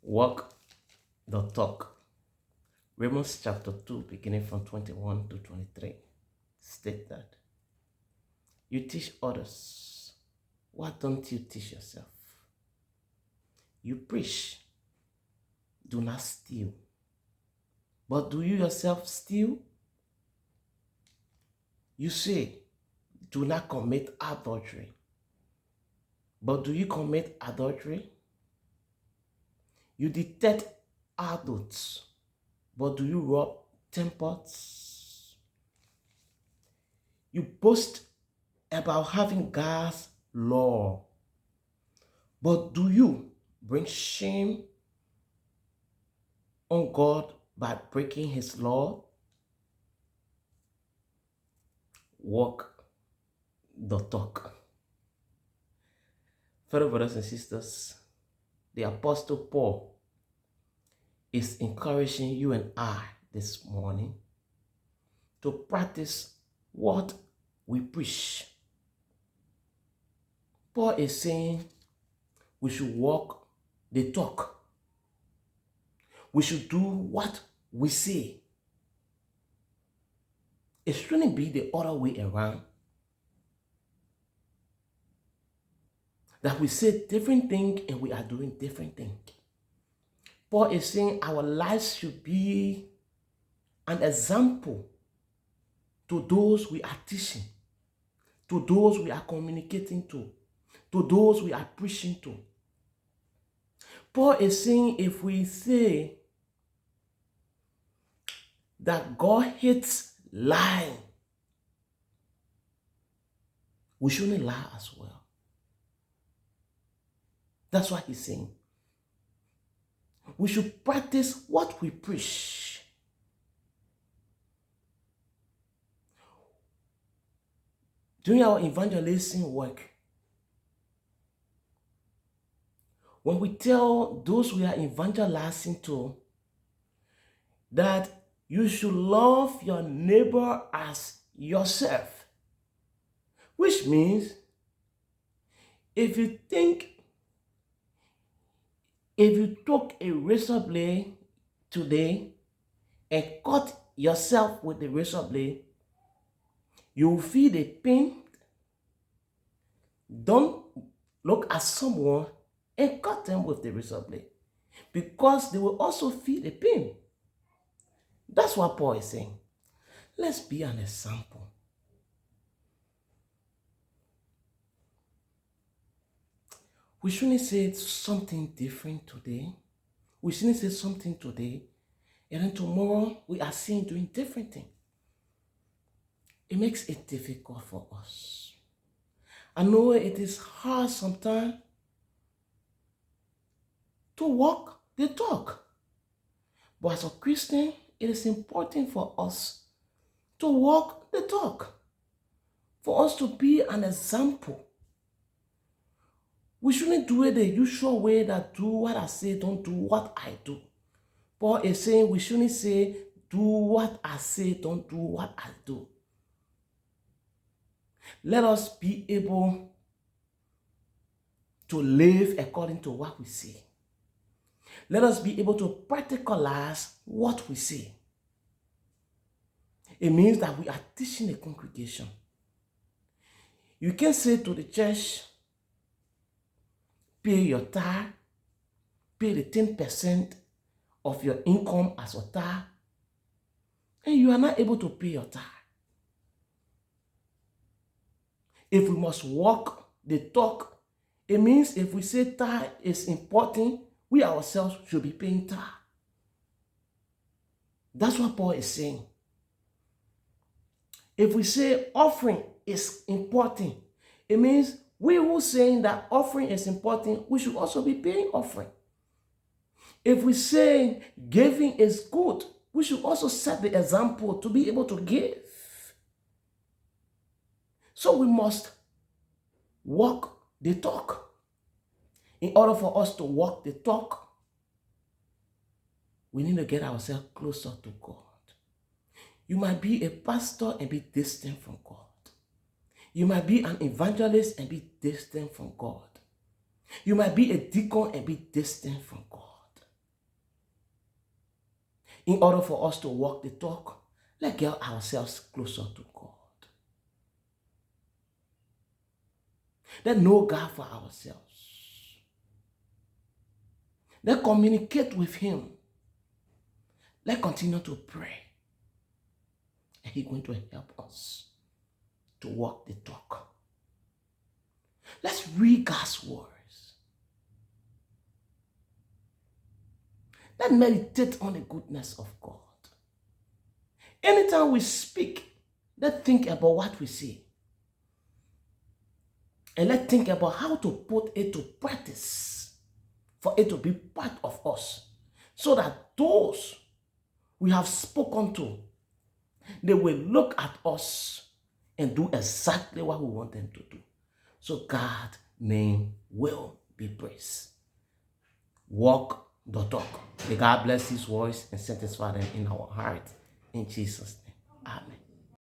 Walk the talk. Romans chapter 2, beginning from 21 to 23, state that you teach others. Why don't you teach yourself? You preach, do not steal. But do you yourself steal? You say, do not commit adultery. But do you commit adultery? You detect adults, but do you rob temples? You boast about having God's law, but do you bring shame on God by breaking his law? Walk the talk. Fellow brothers and sisters, the Apostle Paul is encouraging you and I this morning to practice what we preach. Paul is saying we should walk the talk. We should do what we say. It shouldn't be the other way around. That we say different things and we are doing different things. Paul is saying our lives should be an example to those we are teaching, to those we are communicating to those we are preaching to. Paul is saying if we say that God hates lying, we shouldn't lie as well. That's what he's saying. We should practice what we preach. During our evangelism work, when we tell those we are evangelizing to that you should love your neighbor as yourself, which means if you took a razor blade today and cut yourself with the razor blade, you will feel the pain. Don't look at someone and cut them with the razor blade, because they will also feel the pain. That's what Paul is saying. Let's be an example. We shouldn't say something different today. We shouldn't say something today, and then tomorrow we are seeing doing different things. It makes it difficult for us. I know it is hard sometimes to walk the talk. But as a Christian, it is important for us to walk the talk, for us to be an example. We shouldn't do it the usual way that do what I say, don't do what I do. Paul is saying we shouldn't say, do what I say, don't do what I do. Let us be able to live according to what we say. Let us be able to practicalize what we say. It means that we are teaching the congregation. You can say to the church, pay your tithe, pay the 10% of your income as a tithe, and you are not able to pay your tithe. If we must walk the talk, it means if we say tithe is important, we ourselves should be paying tithe. That's what Paul is saying. If we say offering is important, it means we who saying that offering is important, we should also be paying offering. If we say giving is good, we should also set the example to be able to give. So we must walk the talk. In order for us to walk the talk, we need to get ourselves closer to God. You might be a pastor and be distant from God. You might be an evangelist and be distant from God. You might be a deacon and be distant from God. In order for us to walk the talk, let's get ourselves closer to God. Let's know God for ourselves. Let's communicate with Him. Let's continue to pray. And He's going to help us to walk the talk. Let's read God's words. Let's meditate on the goodness of God. Anytime we speak, let's think about what we say. And let's think about how to put it to practice for it to be part of us. So that those we have spoken to, they will look at us and do exactly what we want them to do. So God's name will be praised. Walk the talk. May God bless His voice and satisfy them in our heart. In Jesus' name.